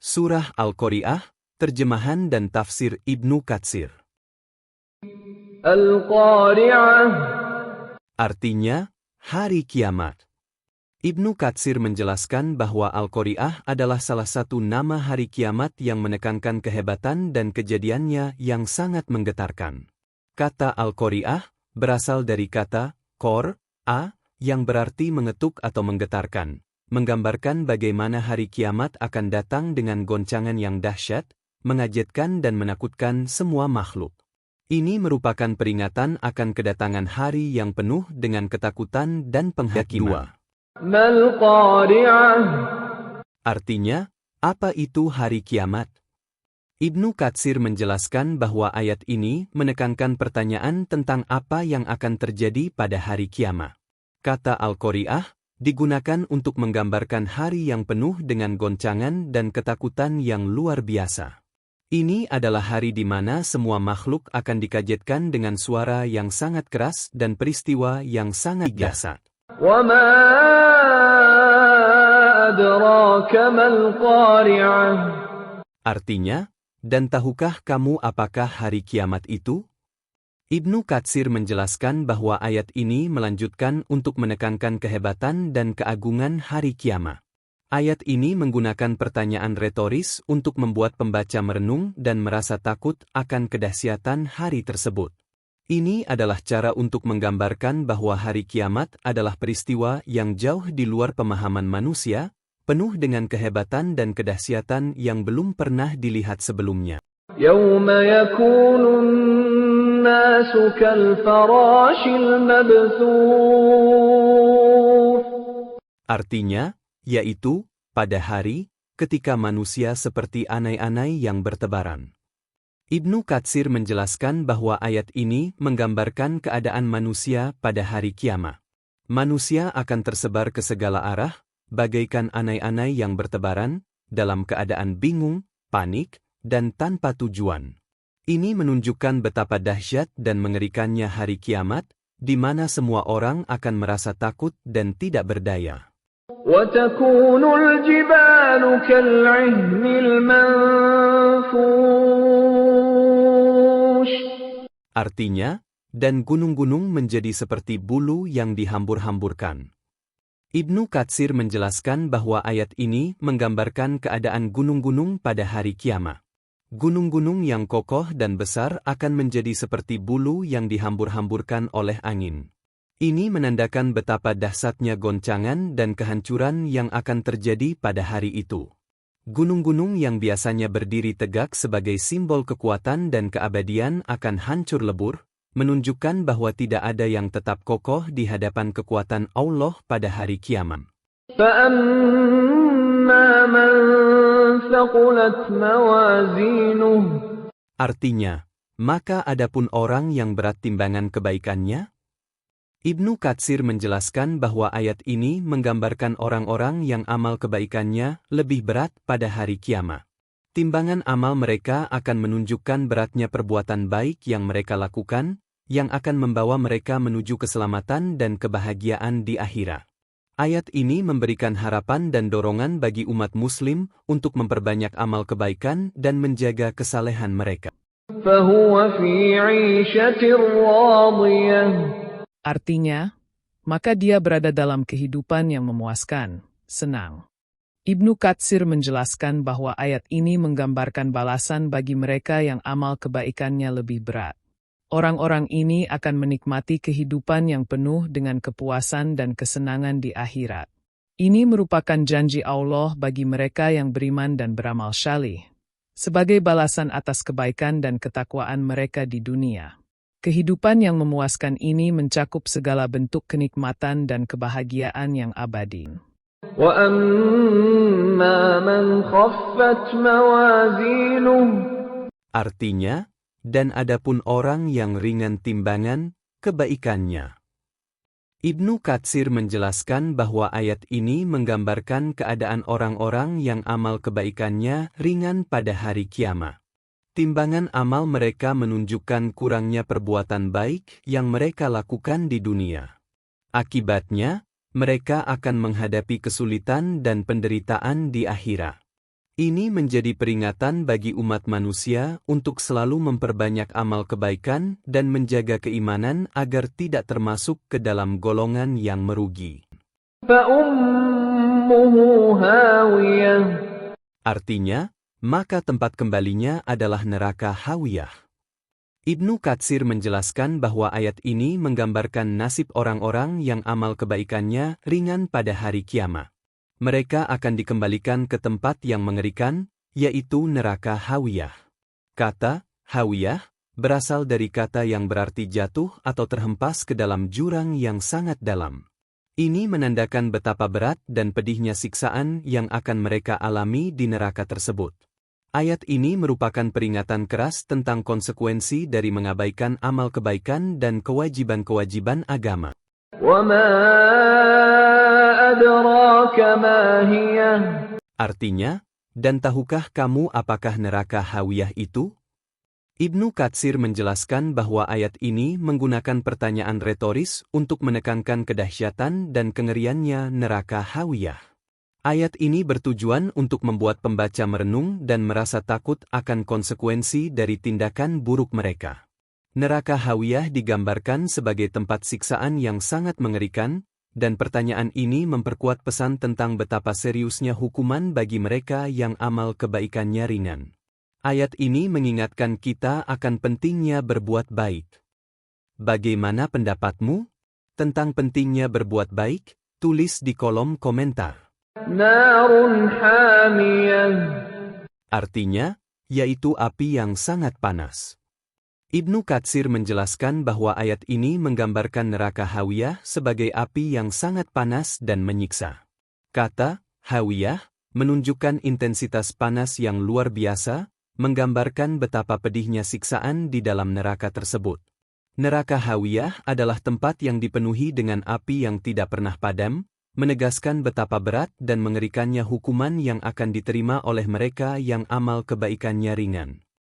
Surah Al-Qari'ah, terjemahan dan tafsir Ibnu Katsir. Al-Qari'ah. Artinya, hari kiamat. Ibnu Katsir menjelaskan bahwa Al-Qari'ah adalah salah satu nama hari kiamat yang menekankan kehebatan dan kejadiannya yang sangat menggetarkan. Kata Al-Qari'ah berasal dari kata qor-a yang berarti mengetuk atau menggetarkan, menggambarkan bagaimana hari kiamat akan datang dengan goncangan yang dahsyat, mengagetkan dan menakutkan semua makhluk. Ini merupakan peringatan akan kedatangan hari yang penuh dengan ketakutan dan penghakiman. Mal-Qari'ah. Artinya, apa itu hari kiamat? Ibnu Katsir menjelaskan bahwa ayat ini menekankan pertanyaan tentang apa yang akan terjadi pada hari kiamat. Kata Al-Qari'ah digunakan untuk menggambarkan hari yang penuh dengan goncangan dan ketakutan yang luar biasa. Ini adalah hari di mana semua makhluk akan dikagetkan dengan suara yang sangat keras dan peristiwa yang sangat dahsyat. Wa ma adraka mal-Qari'ah. Artinya, dan tahukah kamu apakah hari kiamat itu? Ibnu Katsir menjelaskan bahwa ayat ini melanjutkan untuk menekankan kehebatan dan keagungan hari kiamat. Ayat ini menggunakan pertanyaan retoris untuk membuat pembaca merenung dan merasa takut akan kedahsyatan hari tersebut. Ini adalah cara untuk menggambarkan bahwa hari kiamat adalah peristiwa yang jauh di luar pemahaman manusia, penuh dengan kehebatan dan kedahsyatan yang belum pernah dilihat sebelumnya. Yawma yakunun nasu kal-farashil mabthuth. Artinya, yaitu, pada hari, ketika manusia seperti anai-anai yang bertebaran. Ibnu Katsir menjelaskan bahwa ayat ini menggambarkan keadaan manusia pada hari kiamat. Manusia akan tersebar ke segala arah, bagaikan anai-anai yang bertebaran, dalam keadaan bingung, panik, dan tanpa tujuan. Ini menunjukkan betapa dahsyat dan mengerikannya hari kiamat, di mana semua orang akan merasa takut dan tidak berdaya. وَتَكُونُ الْجِبَالُ كَالْعِهْنِ الْمَنفُوشِ. Artinya, dan gunung-gunung menjadi seperti bulu yang dihambur-hamburkan. Ibnu Katsir menjelaskan bahwa ayat ini menggambarkan keadaan gunung-gunung pada hari kiamat. Gunung-gunung yang kokoh dan besar akan menjadi seperti bulu yang dihambur-hamburkan oleh angin. Ini menandakan betapa dahsyatnya goncangan dan kehancuran yang akan terjadi pada hari itu. Gunung-gunung yang biasanya berdiri tegak sebagai simbol kekuatan dan keabadian akan hancur lebur, menunjukkan bahwa tidak ada yang tetap kokoh di hadapan kekuatan Allah pada hari kiamat. فَأَمَّا مَنْ ثَقُلَتْ مَوَازِينُهُ. Artinya, maka adapun orang yang berat timbangan kebaikannya? Ibnu Katsir menjelaskan bahwa ayat ini menggambarkan orang-orang yang amal kebaikannya lebih berat pada hari kiamat. Timbangan amal mereka akan menunjukkan beratnya perbuatan baik yang mereka lakukan, yang akan membawa mereka menuju keselamatan dan kebahagiaan di akhirat. Ayat ini memberikan harapan dan dorongan bagi umat muslim untuk memperbanyak amal kebaikan dan menjaga kesalehan mereka. فَهُوَ فِي عِيشَةٍ رَاضِيَةٍ. Artinya, maka dia berada dalam kehidupan yang memuaskan, senang. Ibnu Katsir menjelaskan bahwa ayat ini menggambarkan balasan bagi mereka yang amal kebaikannya lebih berat. Orang-orang ini akan menikmati kehidupan yang penuh dengan kepuasan dan kesenangan di akhirat. Ini merupakan janji Allah bagi mereka yang beriman dan beramal salih, sebagai balasan atas kebaikan dan ketakwaan mereka di dunia. Kehidupan yang memuaskan ini mencakup segala bentuk kenikmatan dan kebahagiaan yang abadi. وَأَمَّا مَنْ خَفَّتْ مَوَازِينُهُ. Artinya, dan adapun orang yang ringan timbangan kebaikannya. Ibnu Katsir menjelaskan bahwa ayat ini menggambarkan keadaan orang-orang yang amal kebaikannya ringan pada hari kiamat. Timbangan amal mereka menunjukkan kurangnya perbuatan baik yang mereka lakukan di dunia. Akibatnya, mereka akan menghadapi kesulitan dan penderitaan di akhirat. Ini menjadi peringatan bagi umat manusia untuk selalu memperbanyak amal kebaikan dan menjaga keimanan agar tidak termasuk ke dalam golongan yang merugi. فأمه هاوية Artinya, maka tempat kembalinya adalah neraka Hawiyah. Ibnu Katsir menjelaskan bahwa ayat ini menggambarkan nasib orang-orang yang amal kebaikannya ringan pada hari kiamat. Mereka akan dikembalikan ke tempat yang mengerikan, yaitu neraka Hawiyah. Kata Hawiyah berasal dari kata yang berarti jatuh atau terhempas ke dalam jurang yang sangat dalam. Ini menandakan betapa berat dan pedihnya siksaan yang akan mereka alami di neraka tersebut. Ayat ini merupakan peringatan keras tentang konsekuensi dari mengabaikan amal kebaikan dan kewajiban-kewajiban agama. وما أدراك ما هي Artinya, dan tahukah kamu apakah neraka Hawiyah itu? Ibnu Katsir menjelaskan bahwa ayat ini menggunakan pertanyaan retoris untuk menekankan kedahsyatan dan kengeriannya neraka Hawiyah. Ayat ini bertujuan untuk membuat pembaca merenung dan merasa takut akan konsekuensi dari tindakan buruk mereka. Neraka Hawiyah digambarkan sebagai tempat siksaan yang sangat mengerikan, dan pertanyaan ini memperkuat pesan tentang betapa seriusnya hukuman bagi mereka yang amal kebaikannya ringan. Ayat ini mengingatkan kita akan pentingnya berbuat baik. Bagaimana pendapatmu tentang pentingnya berbuat baik? Tulis di kolom komentar. نار حامية Artinya, yaitu api yang sangat panas. Ibnu Katsir menjelaskan bahwa ayat ini menggambarkan neraka Hawiyah sebagai api yang sangat panas dan menyiksa. Kata Hawiyah menunjukkan intensitas panas yang luar biasa, menggambarkan betapa pedihnya siksaan di dalam neraka tersebut. Neraka Hawiyah adalah tempat yang dipenuhi dengan api yang tidak pernah padam, menegaskan betapa berat dan mengerikannya hukuman yang akan diterima oleh mereka yang amal kebaikannya ringan.